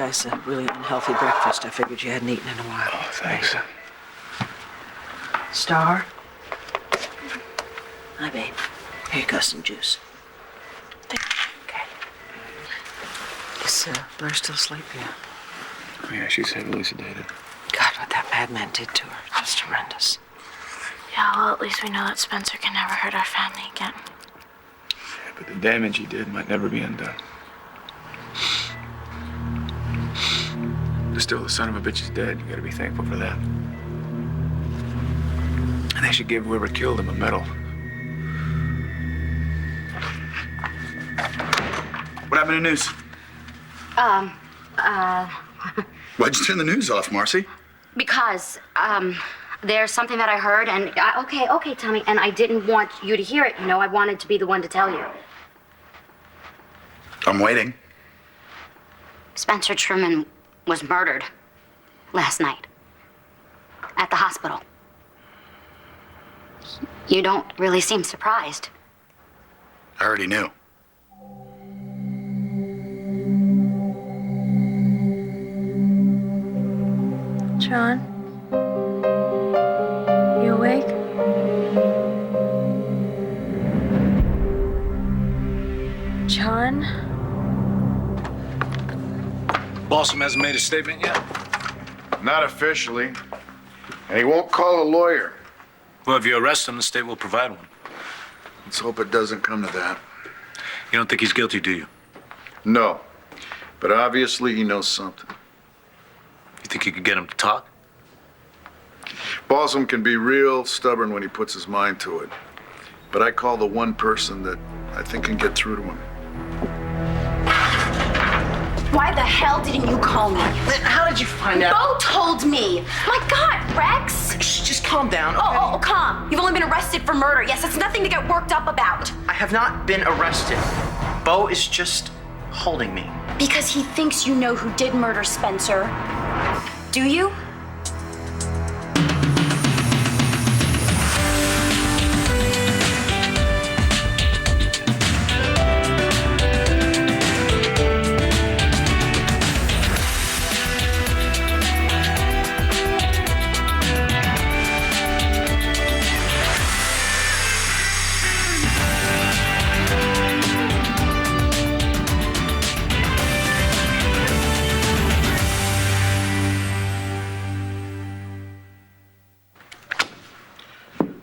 paradise a really unhealthy breakfast. I figured you hadn't eaten in a while. Oh, thanks. Star? Hi, babe. Here you go, some juice. Okay. Is Blair still asleep? Yeah. Oh, yeah, she's heavily sedated. God, what that madman did to her. Just horrendous. Yeah, well, at least we know that Spencer can never hurt our family again. Yeah, but the damage he did might never be undone. But still, the son of a bitch is dead. You gotta be thankful for that. And they should give whoever killed him a medal. What happened to the news? Why'd you turn the news off, Marcy? Because, there's something that I heard, and okay, Tommy, and I didn't want you to hear it, you know, I wanted to be the one to tell you. I'm waiting. Spencer Truman was murdered last night at the hospital. You don't really seem surprised. I already knew. John? You awake? John? Balsam hasn't made a statement yet? Not officially. And he won't call a lawyer. Well, if you arrest him, the state will provide one. Let's hope it doesn't come to that. You don't think he's guilty, do you? No. But obviously he knows something. You think you could get him to talk? Balsam can be real stubborn when he puts his mind to it. But I call the one person that I think can get through to him. Why the hell didn't you call me? How did you find out? Bo told me. My God, Rex. Shh, just calm down. Okay? Oh, calm. You've only been arrested for murder. Yes, it's nothing to get worked up about. I have not been arrested. Bo is just holding me. Because he thinks you know who did murder Spencer. Do you?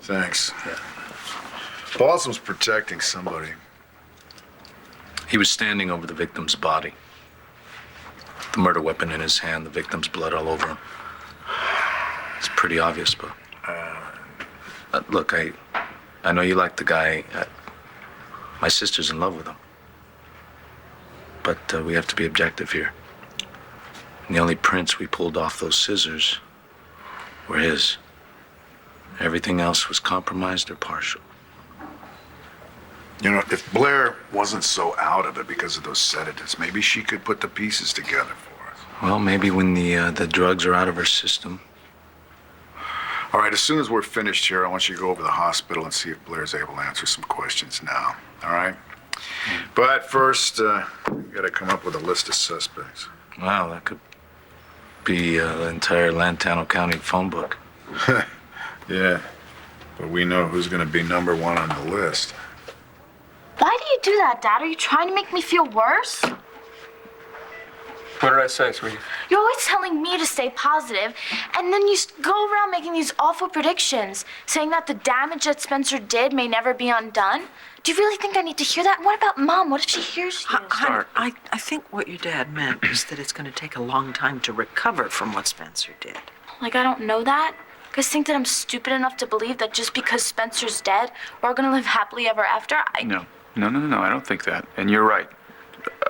Thanks. Balsam's protecting somebody. He was standing over the victim's body. The murder weapon in his hand, the victim's blood all over him. It's pretty obvious, but... look, I know you like the guy. My sister's in love with him. But we have to be objective here. And the only prints we pulled off those scissors were his. Everything else was compromised or partial. You know, if Blair wasn't so out of it because of those sedatives, maybe she could put the pieces together for us. Well, maybe when the drugs are out of her system. All right, as soon as we're finished here, I want you to go over to the hospital and see if Blair's able to answer some questions now, all right? But first, we gotta come up with a list of suspects. Wow, that could be the entire Lantano County phone book. Yeah, but we know who's gonna be number one on the list. Why do you do that, Dad? Are you trying to make me feel worse? What did I say, sweetie? You're always telling me to stay positive, and then you go around making these awful predictions, saying that the damage that Spencer did may never be undone. Do you really think I need to hear that? And what about Mom? What if she hears you? Honey, I think what your dad meant is that it's going to take a long time to recover from what Spencer did. Like, I don't know that? You guys think that I'm stupid enough to believe that just because Spencer's dead, we're all gonna live happily ever after? No, I don't think that. And you're right.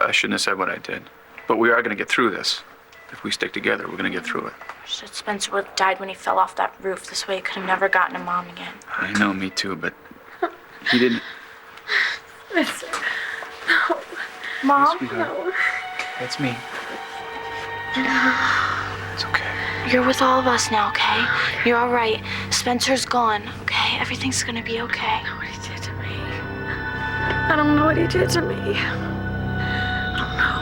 I shouldn't have said what I did. But we are gonna get through this. If we stick together, we're gonna get through it. Said Spencer would have died when he fell off that roof. This way he could have never gotten a Mom again. I know, me too, but he didn't. Spencer, no. Mom, Yes, no. That's me. It's okay. You're with all of us now, okay? You're all right. Spencer's gone, okay? Everything's gonna be okay. I don't know what he did to me. I don't know what he did to me. I don't know.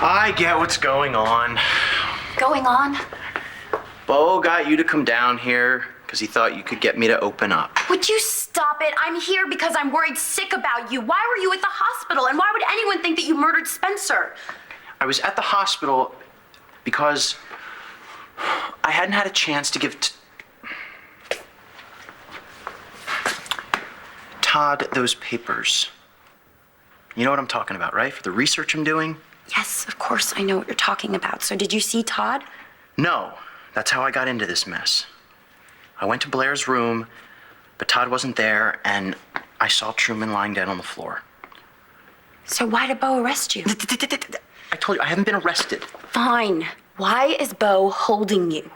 I get what's going on. Going on? Bo got you to come down here because he thought you could get me to open up. Would you stop it? I'm here because I'm worried sick about you. Why were you at the hospital? And why would anyone think that you murdered Spencer? I was at the hospital because I hadn't had a chance to give Todd those papers. You know what I'm talking about, right? For the research I'm doing? Yes, of course I know what you're talking about. So did you see Todd? No, that's how I got into this mess. I went to Blair's room, but Todd wasn't there, and I saw Truman lying dead on the floor. So why did Bo arrest you? I told you, I haven't been arrested. Fine. Why is Bo holding you?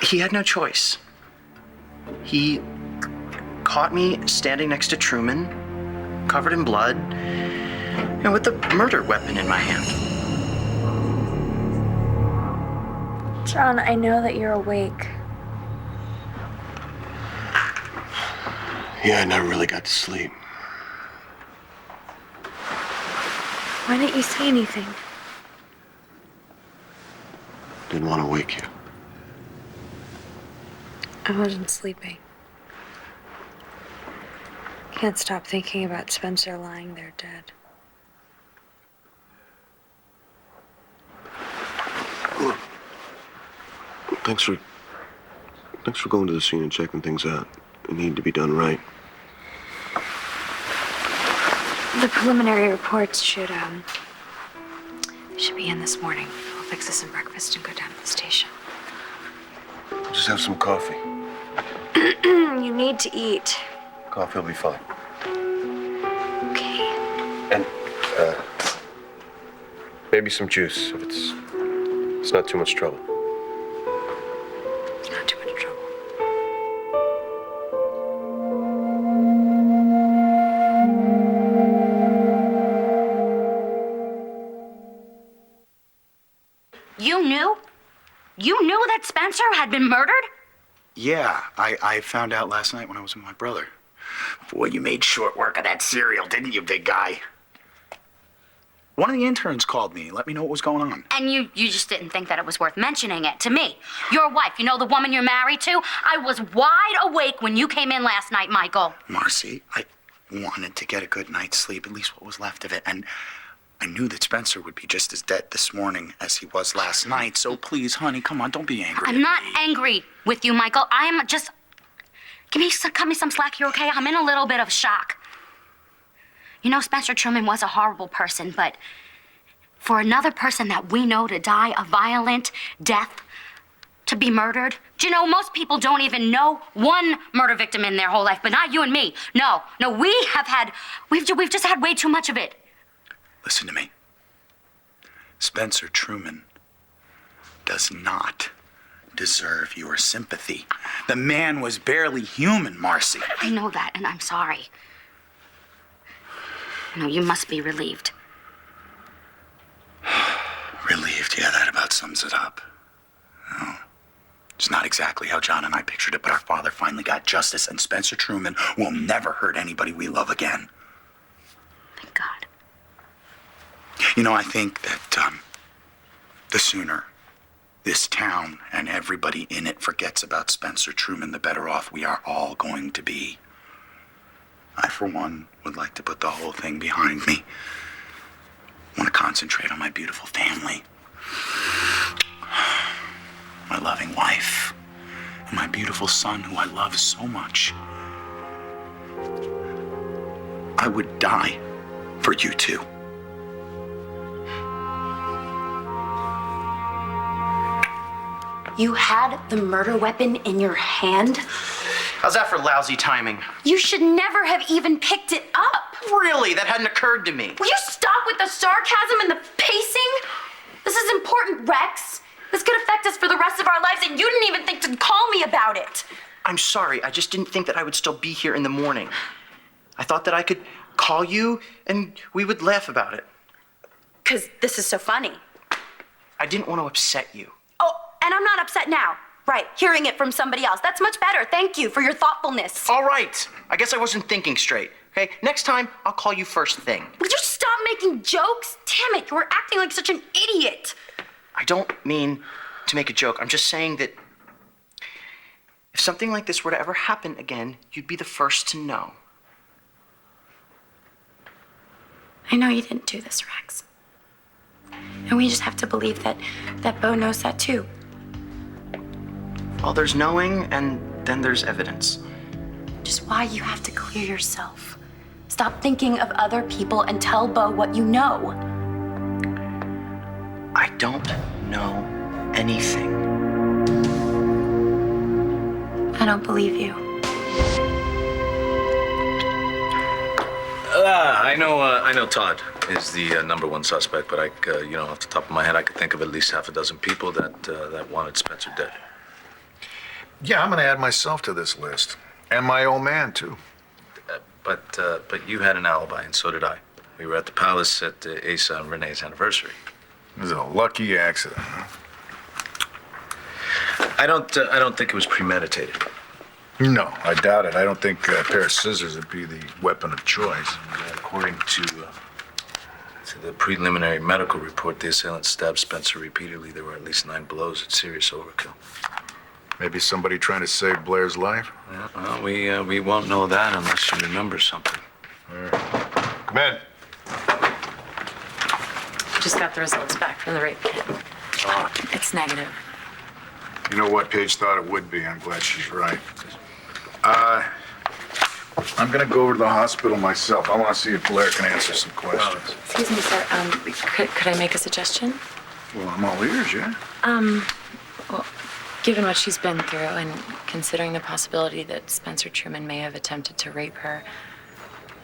He had no choice. He caught me standing next to Truman, covered in blood, and with the murder weapon in my hand. John, I know that you're awake. Yeah, I never really got to sleep. Why didn't you say anything? Didn't want to wake you. I wasn't sleeping. Can't stop thinking about Spencer lying there dead. Look, thanks for going to the scene and checking things out. It needed to be done right. The preliminary reports should be in this morning. I'll fix us some breakfast and go down to the station. Just have some coffee. You need to eat. Coffee will be fine. Okay. And, maybe some juice if it's not too much trouble. Not too much trouble. You knew? You knew that Spencer had been murdered? Yeah, I found out last night when I was with my brother. Boy, you made short work of that cereal, didn't you, big guy? One of the interns called me, let me know what was going on. And you just didn't think that it was worth mentioning it to me. Your wife, you know the woman you're married to? I was wide awake when you came in last night, Michael. Marcy, I wanted to get a good night's sleep, at least what was left of it, and I knew that Spencer would be just as dead this morning as he was last night, so please, honey, come on, don't be angry. I'm not angry with you, Michael. I am just... cut me some slack here, okay? I'm in a little bit of shock. You know, Spencer Truman was a horrible person, but for another person that we know to die a violent death, to be murdered, do you know, most people don't even know one murder victim in their whole life, but not you and me. No, we've just had way too much of it. Listen to me. Spencer Truman does not deserve your sympathy. The man was barely human, Marcy. I know that, and I'm sorry. No, you must be relieved. Relieved, yeah, that about sums it up. Oh, it's not exactly how John and I pictured it, but our father finally got justice, and Spencer Truman will never hurt anybody we love again. Thank God. You know, I think that the sooner this town and everybody in it forgets about Spencer Truman, the better off we are all going to be. I, for one, would like to put the whole thing behind me. I want to concentrate on my beautiful family, my loving wife, and my beautiful son, who I love so much. I would die for you two. You had the murder weapon in your hand? How's that for lousy timing? You should never have even picked it up. Really? That hadn't occurred to me. Will you stop with the sarcasm and the pacing? This is important, Rex. This could affect us for the rest of our lives, and you didn't even think to call me about it. I'm sorry. I just didn't think that I would still be here in the morning. I thought that I could call you and we would laugh about it. 'Cause this is so funny. I didn't want to upset you. Oh, and I'm not upset now. Right, hearing it from somebody else. That's much better. Thank you for your thoughtfulness. All right. I guess I wasn't thinking straight. Okay, next time I'll call you first thing. Would you stop making jokes? Damn it, you were acting like such an idiot. I don't mean to make a joke. I'm just saying that if something like this were to ever happen again, you'd be the first to know. I know you didn't do this, Rex. And we just have to believe that Bo knows that too. Well, there's knowing, and then there's evidence. Which is why you have to clear yourself. Stop thinking of other people and tell Bo what you know. I don't know anything. I don't believe you. I know Todd is the #1 suspect, but off the top of my head, I could think of at least half a dozen people that wanted Spencer dead. Yeah, I'm gonna add myself to this list. And my old man, too. But you had an alibi, and so did I. We were at the palace at Asa and Renee's anniversary. It was a lucky accident, huh? I don't think it was premeditated. No, I doubt it. I don't think a pair of scissors would be the weapon of choice. According to the preliminary medical report, the assailant stabbed Spencer repeatedly. There were at least 9 blows. It's serious overkill. Maybe somebody trying to save Blair's life? Yeah, well, we won't know that unless you remember something. All right. Come in. Just got the results back from the rape kit. It's negative. You know what Paige thought it would be. I'm glad she's right. I'm gonna go over to the hospital myself. I want to see if Blair can answer some questions. Excuse me, sir. Could I make a suggestion? Well, I'm all ears, yeah? Well, given what she's been through and considering the possibility that Spencer Truman may have attempted to rape her,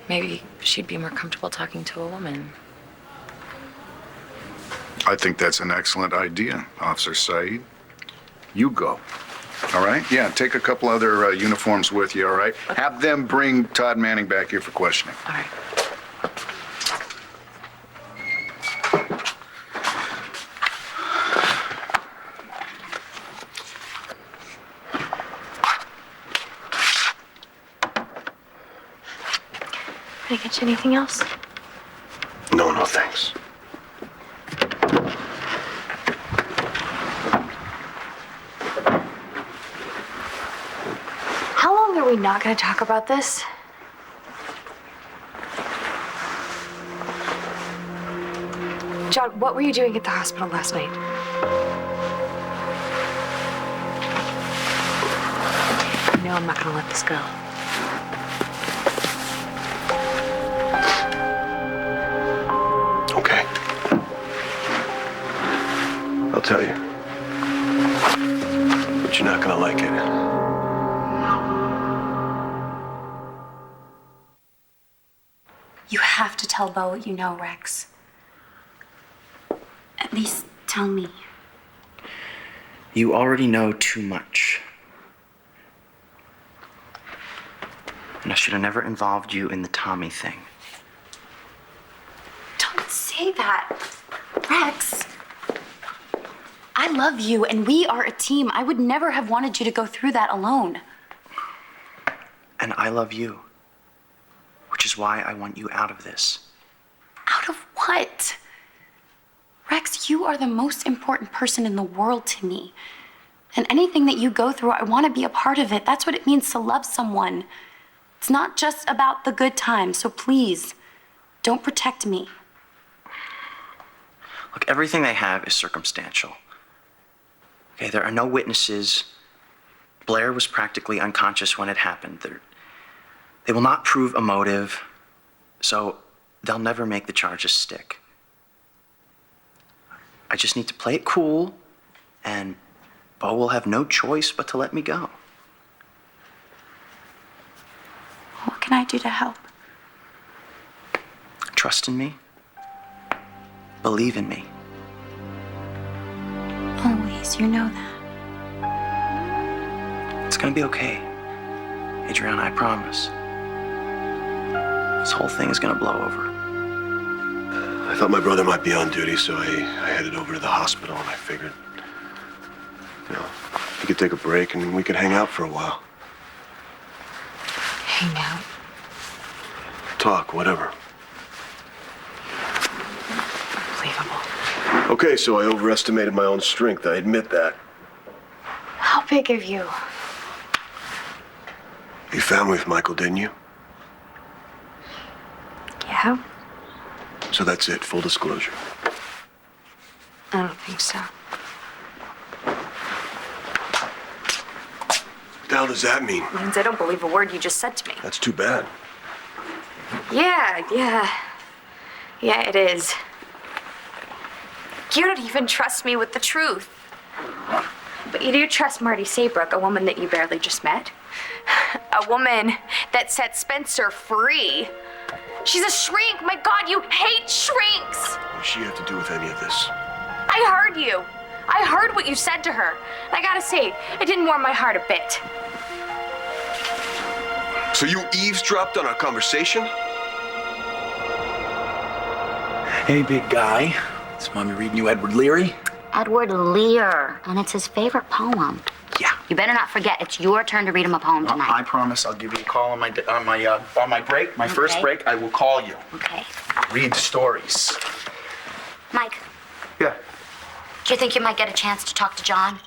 maybe she'd be more comfortable talking to a woman. I think that's an excellent idea, Officer Saeed. You go. All right? Yeah, take a couple other uniforms with you, all right? Okay. Have them bring Todd Manning back here for questioning. All right. Can I get you anything else? No, thanks. How long are we not going to talk about this? John, what were you doing at the hospital last night? No, I'm not going to let this go. Okay. I'll tell you. But you're not gonna like it. You have to tell Bo what you know, Rex. At least tell me. You already know too much. And I should have never involved you in the Tommy thing. Don't say that, Rex. I love you, and we are a team. I would never have wanted you to go through that alone. And I love you. Which is why I want you out of this. Out of what? Rex, you are the most important person in the world to me. And anything that you go through, I want to be a part of it. That's what it means to love someone. It's not just about the good times, so please, don't protect me. Look, everything they have is circumstantial. Okay, there are no witnesses. Blair was practically unconscious when it happened. They will not prove a motive, so they'll never make the charges stick. I just need to play it cool, and Bo will have no choice but to let me go. What can I do to help? Trust in me. Believe in me. Always, you know that. It's gonna be okay. Adriana, I promise. This whole thing is gonna blow over. I thought my brother might be on duty, so I headed over to the hospital, and I figured, he could take a break and we could hang out for a while. Hang out? Talk, whatever. unbelievable. Okay, so I overestimated my own strength. I admit that. How big of you? You found me with Michael, didn't you? Yeah? So that's it, full disclosure. I don't think so. What the hell does that mean? Means I don't believe a word you just said to me. That's too bad. Yeah, it is. You don't even trust me with the truth. But you do trust Marty Saybrook, a woman that you barely just met. A woman that set Spencer free. She's a shrink. My God, you hate shrinks. What does she have to do with any of this? I heard you. I heard what you said to her. I gotta say, it didn't warm my heart a bit. So you eavesdropped on our conversation? Hey, big guy. Is Mommy reading you Edward Leary? Edward Lear, and it's his favorite poem. Yeah. You better not forget, it's your turn to read him a poem tonight. I promise I'll give you a call on my break, my first Okay. break. I will call you. Okay. Read the stories. Mike, Yeah. do you think you might get a chance to talk to John?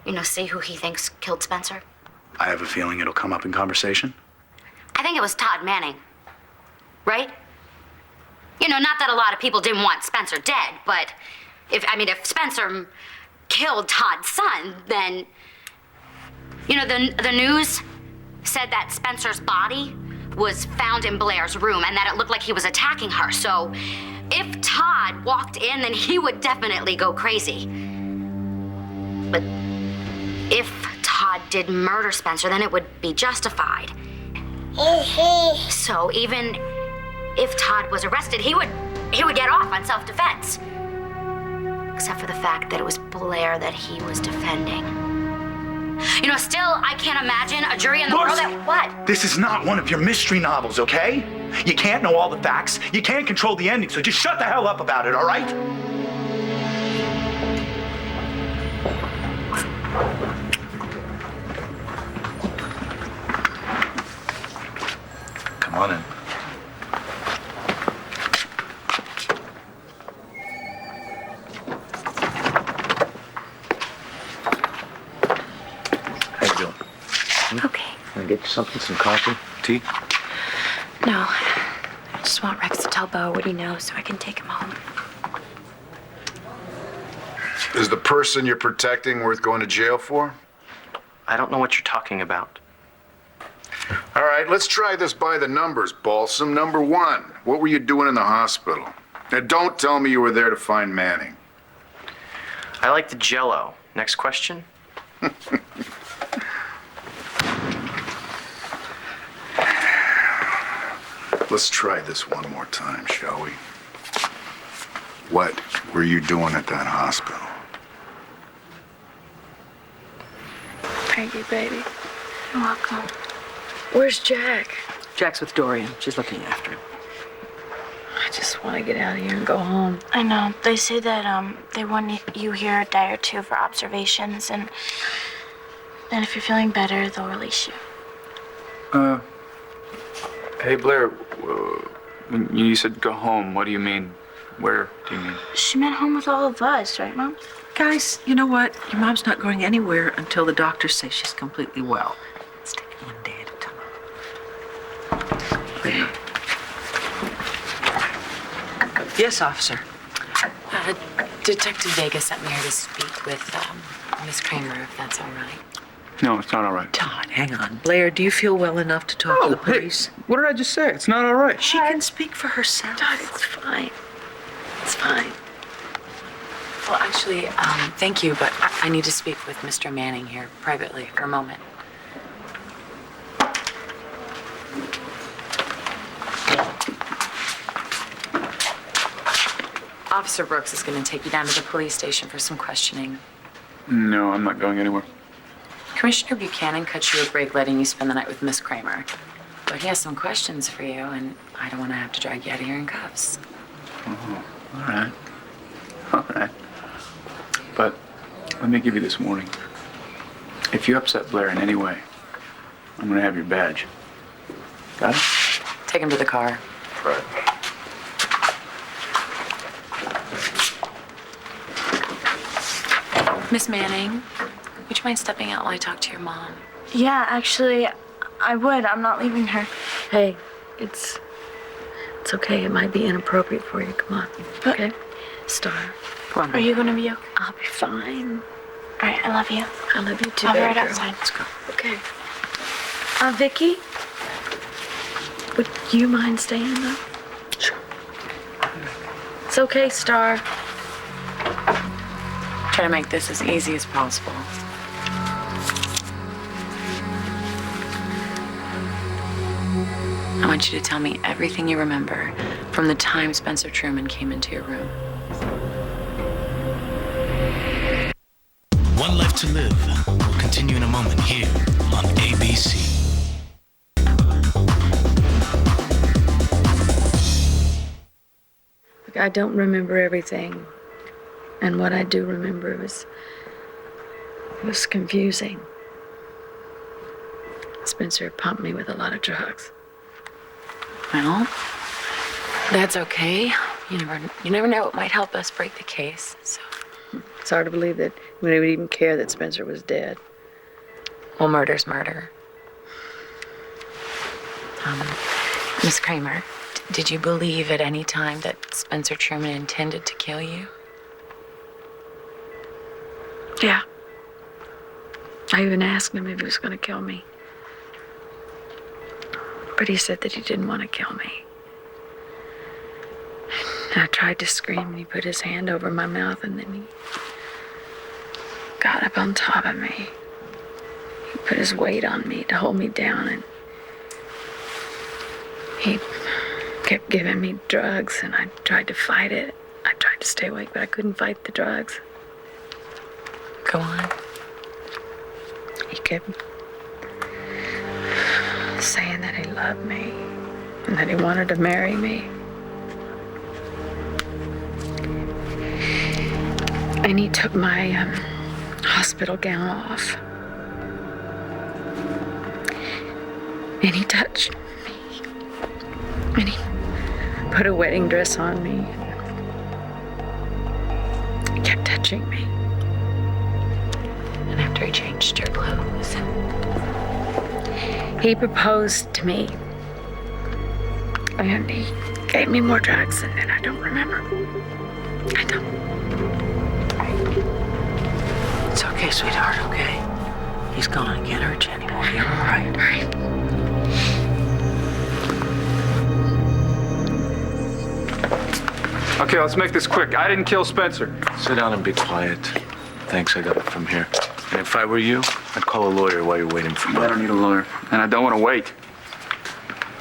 You know, see who he thinks killed Spencer? I have a feeling it'll come up in conversation. I think it was Todd Manning. Right? You know, not that a lot of people didn't want Spencer dead, but if Spencer killed Todd's son, then, you know, the news said that Spencer's body was found in Blair's room and that it looked like he was attacking her. So if Todd walked in, then he would definitely go crazy. But if Todd did murder Spencer, then it would be justified. So even if Todd was arrested, he would get off on self-defense. Except for the fact that it was Blair that he was defending. You know, still, I can't imagine a jury in the world that... What? This is not one of your mystery novels, okay? You can't know all the facts. You can't control the ending, so just shut the hell up about it, all right? Come on in. How you doing? Okay. Can I get you something, some coffee, tea? No. I just want Rex to tell Bo what he knows so I can take him home. Is the person you're protecting worth going to jail for? I don't know what you're talking about. All right, let's try this by the numbers, Balsam. Number one, what were you doing in the hospital? Now, don't tell me you were there to find Manning. I like the Jell-O. Next question? Let's try this one more time, shall we? What were you doing at that hospital? Thank you, baby. You're welcome. Where's Jack? Jack's with Dorian. She's looking after him. I just want to get out of here and go home. I know. They say that they want you here a day or two for observations, and then if you're feeling better, they'll release you. Hey, Blair, when you said go home, what do you mean? Where do you mean? She meant home with all of us, right, Mom? Guys, you know what? Your mom's not going anywhere until the doctors say she's completely well. Let's take it one day at a time. Yes, officer. Detective Vega sent me here to speak with Miss Kramer, if that's all right. No, it's not all right. Todd, hang on. Blair, do you feel well enough to talk to the police? What did I just say? It's not all right. She can speak for herself. Todd, it's fine. It's fine. Well, actually, thank you, but I need to speak with Mr. Manning here privately for a moment. Officer Brooks is going to take you down to the police station for some questioning. No, I'm not going anywhere. Commissioner Buchanan cut you a break letting you spend the night with Miss Kramer. But he has some questions for you, and I don't want to have to drag you out of here in cuffs. Oh, all right. All right. But let me give you this warning. If you upset Blair in any way, I'm going to have your badge. Got it? Take him to the car. Right. Miss Manning, would you mind stepping out while I talk to your mom? Yeah, actually, I would. I'm not leaving her. Hey, it's okay. It might be inappropriate for you. Come on. Okay? Star. Come on. Are you gonna be okay? I'll be fine. All right, I love you. I love you too, I'll be baby right girl. outside. Let's go. Okay. Vicky? Would you mind staying though? Sure. It's okay, Star. Try to make this as easy as possible. I want you to tell me everything you remember from the time Spencer Truman came into your room. One Life to Live will continue in a moment here on ABC. Look, I don't remember everything. And what I do remember was confusing. Spencer pumped me with a lot of drugs. Well, that's okay. You never know what might help us break the case, so. It's hard to believe that we would even care that Spencer was dead. Well, murder's murder. Miss Kramer, did you believe at any time that Spencer Truman intended to kill you? Yeah. I even asked him if he was going to kill me. But he said that he didn't want to kill me. And I tried to scream, and he put his hand over my mouth, and then he got up on top of me. He put his weight on me to hold me down, and he kept giving me drugs, and I tried to fight it. I tried to stay awake, but I couldn't fight the drugs. Go on. He kept saying that he loved me and that he wanted to marry me. And he took my hospital gown off. And he touched me. And he put a wedding dress on me. He kept touching me. And after he changed your clothes, he proposed to me. And he gave me more drugs, and then I don't remember. I don't. It's okay, sweetheart, okay? He's gone. He can't hurt you anymore. You're all right. All right. Okay, let's make this quick. I didn't kill Spencer. Sit down and be quiet. Thanks, I got it from here. And if I were you, I'd call a lawyer while you're waiting for me. I don't need a lawyer, and I don't want to wait.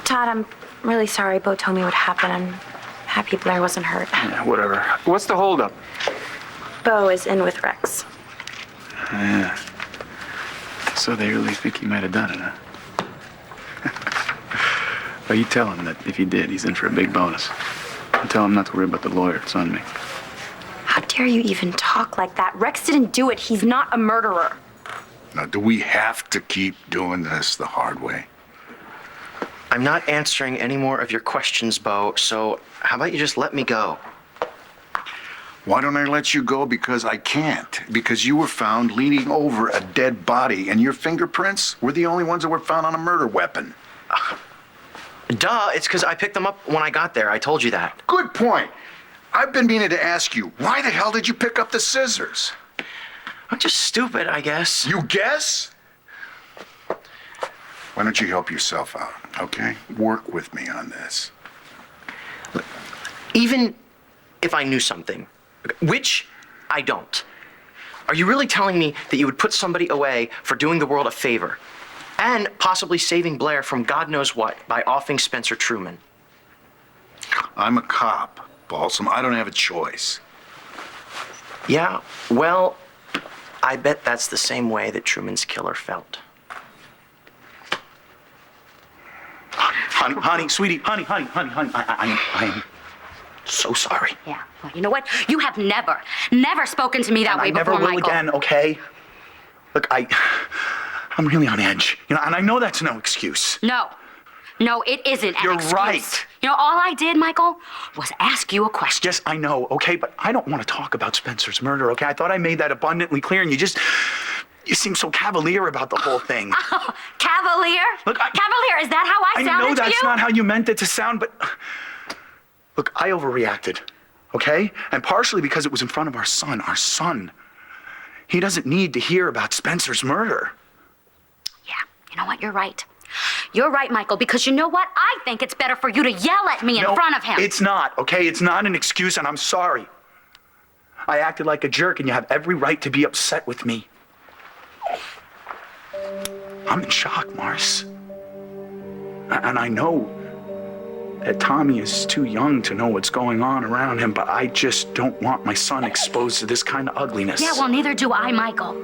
Todd, I'm really sorry Bo told me what happened. I'm happy Blair wasn't hurt. Yeah, whatever. What's the holdup? Bo is in with Rex. Yeah. So they really think he might have done it, huh? Well, you tell him that if he did, he's in for a big bonus. And tell him not to worry about the lawyer. It's on me. How dare you even talk like that? Rex didn't do it. He's not a murderer. Now, do we have to keep doing this the hard way? I'm not answering any more of your questions, Bo, so how about you just let me go? Why don't I let you go? Because I can't. Because you were found leaning over a dead body, and your fingerprints were the only ones that were found on a murder weapon. Duh, it's because I picked them up when I got there. I told you that. Good point. I've been meaning to ask you, why the hell did you pick up the scissors? I'm just stupid, I guess. You guess? Why don't you help yourself out, okay? Work with me on this. Even if I knew something, which I don't, are you really telling me that you would put somebody away for doing the world a favor and possibly saving Blair from God knows what by offing Spencer Truman? I'm a cop, Balsam. I don't have a choice. Yeah, well, I bet that's the same way that Truman's killer felt. Honey, sweetie, honey, I am so sorry. Yeah, well, you know what? You have never spoken to me that way before, I never will Michael. again, okay? Look, I'm really on edge, and I know that's no excuse. No, No, it isn't an You're excuse. right. You know, all I did, Michael, was ask you a question. Yes, I know, okay? But I don't want to talk about Spencer's murder, okay? I thought I made that abundantly clear, and you seem so cavalier about the whole thing. Oh, cavalier? Look, Cavalier, is that how I sounded to you? I know that's not how you meant it to sound, but... Look, I overreacted, okay? And partially because it was in front of our son. Our son. He doesn't need to hear about Spencer's murder. Yeah, you know what? You're right. You're right, Michael, because you know what? I think it's better for you to yell at me in front of him. It's not, okay? It's not an excuse, and I'm sorry. I acted like a jerk, and you have every right to be upset with me. I'm in shock, Mars. And I know that Tommy is too young to know what's going on around him, but I just don't want my son exposed to this kind of ugliness. Yeah, well, neither do I, Michael.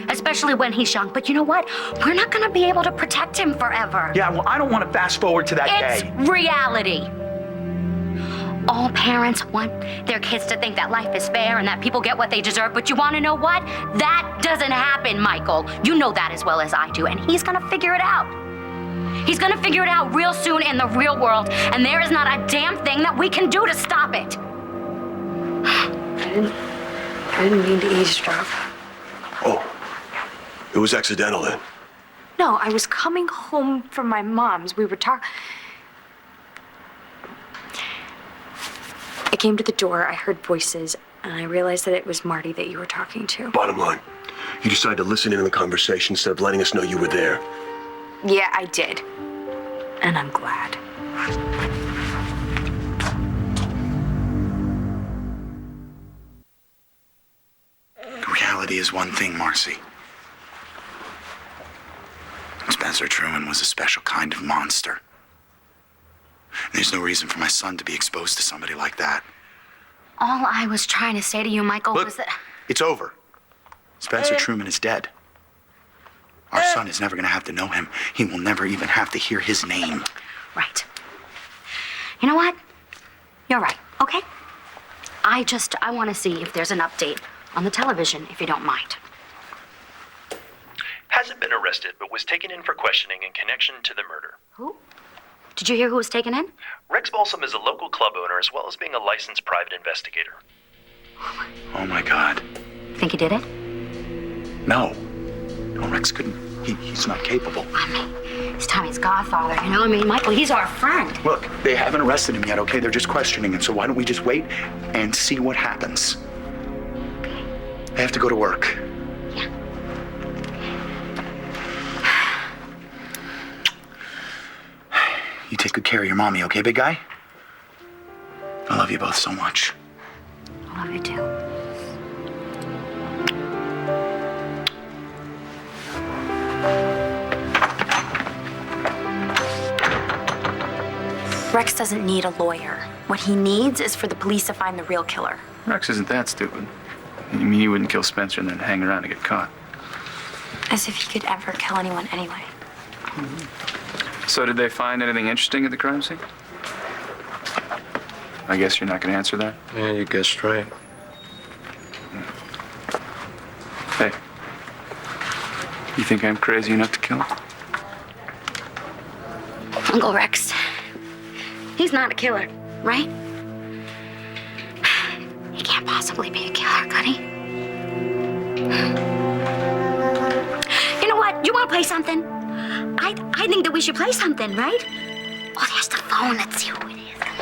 Especially when he's young. But you know what? We're not going to be able to protect him forever. Yeah, well, I don't want to fast forward to that day. It's reality. All parents want their kids to think that life is fair and that people get what they deserve. But you want to know what? That doesn't happen, Michael. You know that as well as I do. And he's going to figure it out. He's going to figure it out real soon in the real world. And there is not a damn thing that we can do to stop it. I didn't mean to eavesdrop. Oh, it was accidental then. No, I was coming home from my mom's. We were talking. I came to the door, I heard voices, and I realized that it was Marty that you were talking to. Bottom line, you decided to listen in on the conversation instead of letting us know you were there. Yeah, I did. And I'm glad. Reality is one thing, Marcy. Spencer Truman was a special kind of monster. There's no reason for my son to be exposed to somebody like that. All I was trying to say to you, Michael, Look, was that... it's over. Spencer Truman is dead. Our son is never going to have to know him. He will never even have to hear his name. Right. You know what? You're right, okay? I want to see if there's an update on the television, if you don't mind. Hasn't been arrested, but was taken in for questioning in connection to the murder. Who? Did you hear who was taken in? Rex Balsam is a local club owner as well as being a licensed private investigator. Oh my God. Think he did it? No. No, Rex couldn't. He's not capable. I mean, he's Tommy's godfather, you know? I mean, Michael, he's our friend. Look, they haven't arrested him yet, okay? They're just questioning him, so why don't we just wait and see what happens? Okay. I have to go to work. Yeah. You take good care of your mommy, okay, big guy? I love you both so much. I love you too. Rex doesn't need a lawyer. What he needs is for the police to find the real killer. Rex isn't that stupid. I mean, he wouldn't kill Spencer and then hang around to get caught. As if he could ever kill anyone anyway. So did they find anything interesting at the crime scene? I guess you're not going to answer that? Yeah, you guessed right. Hey, you think I'm crazy enough to kill him? Uncle Rex, he's not a killer, right? He can't possibly be a killer, could he? You know what? You want to play something? I think that we should play something, right? Oh, there's the phone. Let's see who it is. Come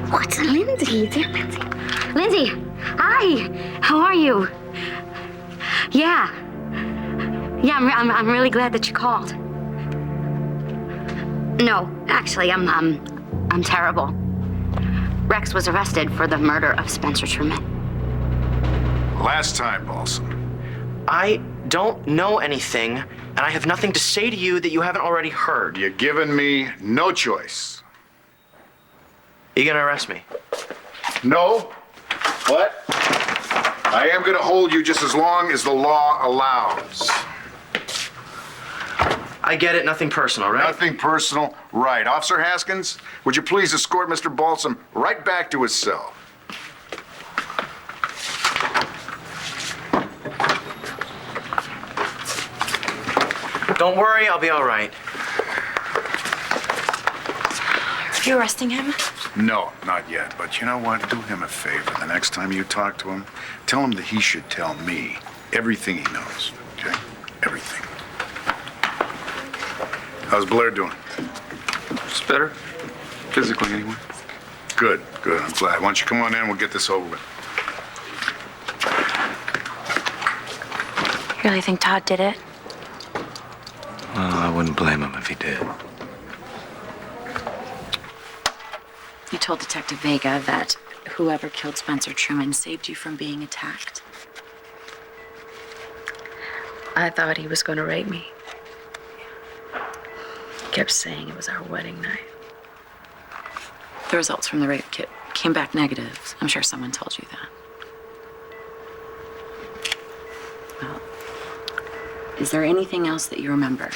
on. Oh, it's Lindsay. It's Aunt Lindsay. Lindsay, hi. How are you? Yeah. Yeah, I'm really glad that you called. No, actually, I'm terrible. Rex was arrested for the murder of Spencer Truman. Last time, Balsam. I don't know anything, and I have nothing to say to you that you haven't already heard. You're giving me no choice. Are you gonna arrest me? No. What? I am gonna hold you just as long as the law allows. I get it, nothing personal, right? Nothing personal. Right. Officer Haskins, would you please escort Mr. Balsam right back to his cell? Don't worry, I'll be all right. Are you arresting him? No, not yet. But you know what? Do him a favor. The next time you talk to him, tell him that he should tell me everything he knows. Okay? Everything. How's Blair doing? It's better. Physically, anyway. Good, good. I'm glad. Why don't you come on in? We'll get this over with. You really think Todd did it? Well, I wouldn't blame him if he did. You told Detective Vega that whoever killed Spencer Truman saved you from being attacked. I thought he was going to rape me. He kept saying it was our wedding night. The results from the rape kit came back negative. I'm sure someone told you that. Well, is there anything else that you remember?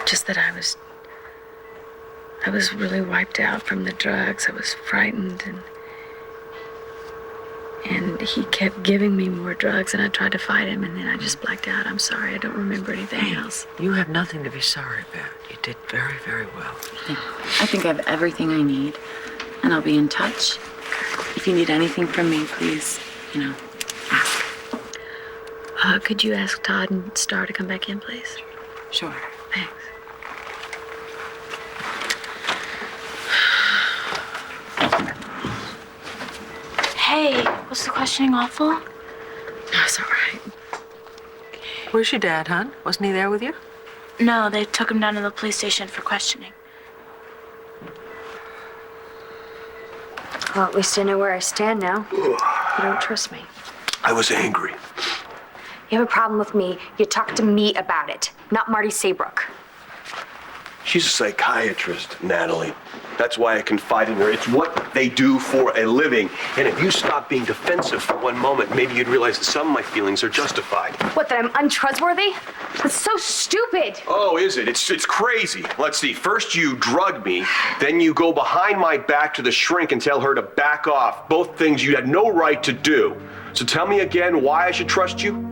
Just that I was really wiped out from the drugs. I was frightened, and he kept giving me more drugs, and I tried to fight him, and then I just blacked out. I'm sorry, I don't remember anything else. You have nothing to be sorry about. You did very, very well. I think I have everything I need, and I'll be in touch. If you need anything from me, please, ask. Could you ask Todd and Star to come back in, please? Sure. Thanks. Hey, was the questioning awful? No, it's all right. Where's your dad, hon? Wasn't he there with you? No, they took him down to the police station for questioning. Well, at least I know where I stand now. You don't trust me. I was angry. You have a problem with me, you talk to me about it, not Marty Saybrook. She's a psychiatrist, Natalie. That's why I confide in her. It's what they do for a living. And if you stop being defensive for one moment, maybe you'd realize that some of my feelings are justified. What, that I'm untrustworthy? That's so stupid. Oh, is it? It's crazy. Let's see. First you drug me, then you go behind my back to the shrink and tell her to back off. Both things you had no right to do. So tell me again why I should trust you?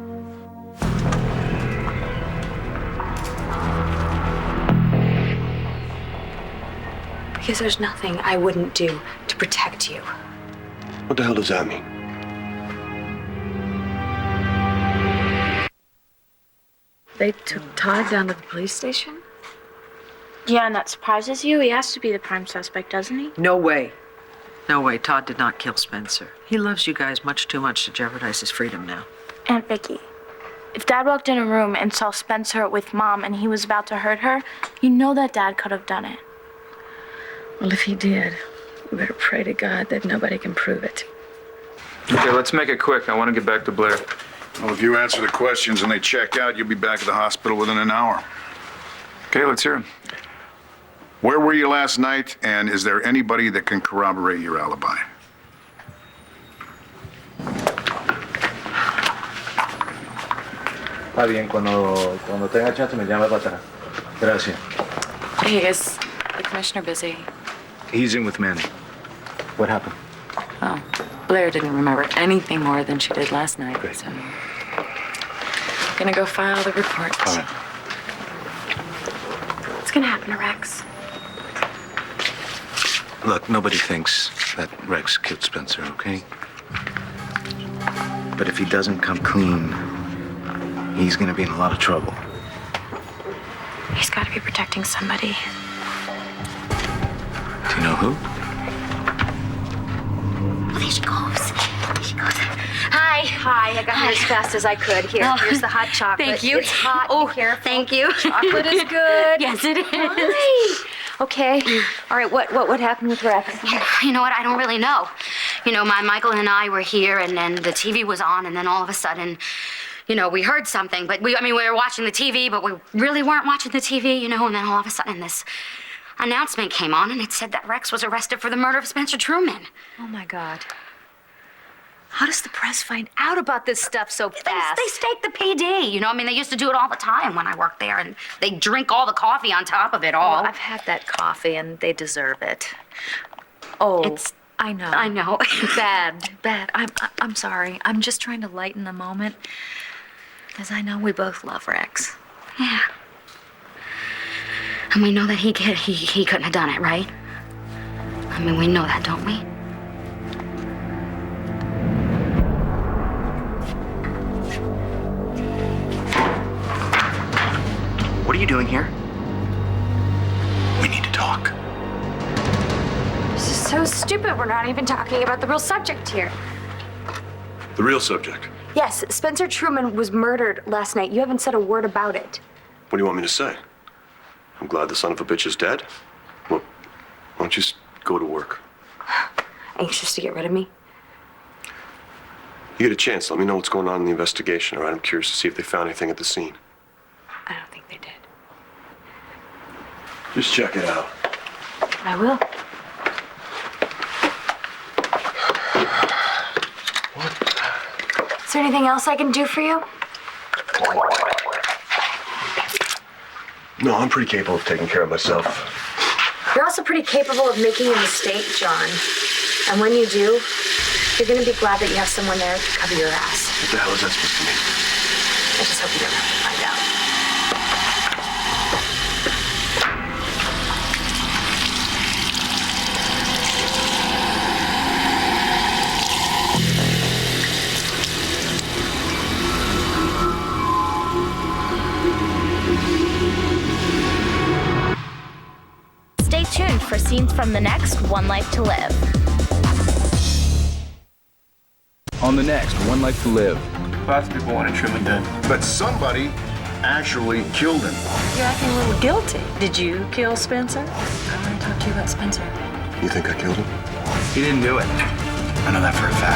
Because there's nothing I wouldn't do to protect you. What the hell does that mean? They took Todd down to the police station? Yeah, and that surprises you? He has to be the prime suspect, doesn't he? No way. No way. Todd did not kill Spencer. He loves you guys much too much to jeopardize his freedom now. Aunt Vicky, if Dad walked in a room and saw Spencer with Mom and he was about to hurt her, you know that Dad could have done it. Well, if he did, we better pray to God that nobody can prove it. Okay, let's make it quick. I want to get back to Blair. Well, if you answer the questions and they check out, you'll be back at the hospital within an hour. Okay, let's hear him. Where were you last night, and is there anybody that can corroborate your alibi? Está bien, cuando tenga chance me llama para atrás. Gracias. Hey, is the commissioner busy? He's in with Manny. What happened? Oh, Blair didn't remember anything more than she did last night. Great. So, gonna go file the report. All right. What's gonna happen to Rex? Look, nobody thinks that Rex killed Spencer, okay? But if he doesn't come clean, he's gonna be in a lot of trouble. He's got to be protecting somebody. Do you know who? Oh, there she goes. There she goes. Hi. Hi, I got here as fast as I could. Here, here's the hot chocolate. Thank you. It's hot. Oh, Be careful. thank you. Chocolate is good. Yes, it is. Hi. Okay. All right. What happened with Rex? You know what? I don't really know. My Michael and I were here, and then the TV was on, and then all of a sudden, we heard something. But we were watching the TV, but we really weren't watching the TV, and then all of a sudden this announcement came on, and it said that Rex was arrested for the murder of Spencer Truman. Oh my God. How does the press find out about this stuff so fast? They stake the PD. They used to do it all the time when I worked there, and they drink all the coffee on top of it all. Well, I've had that coffee, and they deserve it. Oh, I know. I know. Bad. I'm sorry. I'm just trying to lighten the moment. Because I know we both love Rex. Yeah. And we know that he couldn't have done it, right? I mean, we know that, don't we? What are you doing here? We need to talk. This is so stupid. We're not even talking about the real subject here. The real subject. Yes, Spencer Truman was murdered last night. You haven't said a word about it. What do you want me to say? I'm glad the son of a bitch is dead. Well, why don't you just go to work? Anxious to get rid of me? You get a chance, let me know what's going on in the investigation, all right? I'm curious to see if they found anything at the scene. I don't think they did. Just check it out. I will. Is there anything else I can do for you? No, I'm pretty capable of taking care of myself. You're also pretty capable of making a mistake, John. And when you do, you're gonna be glad that you have someone there to cover your ass. What the hell is that supposed to mean? I just hope you don't have to find out. Stay tuned for scenes from the next One Life to Live. On the next One Life to Live. Lots of people wanted Truman dead. But somebody actually killed him. You're acting a little guilty. Did you kill Spencer? I want to talk to you about Spencer. You think I killed him? He didn't do it. I know that for a fact.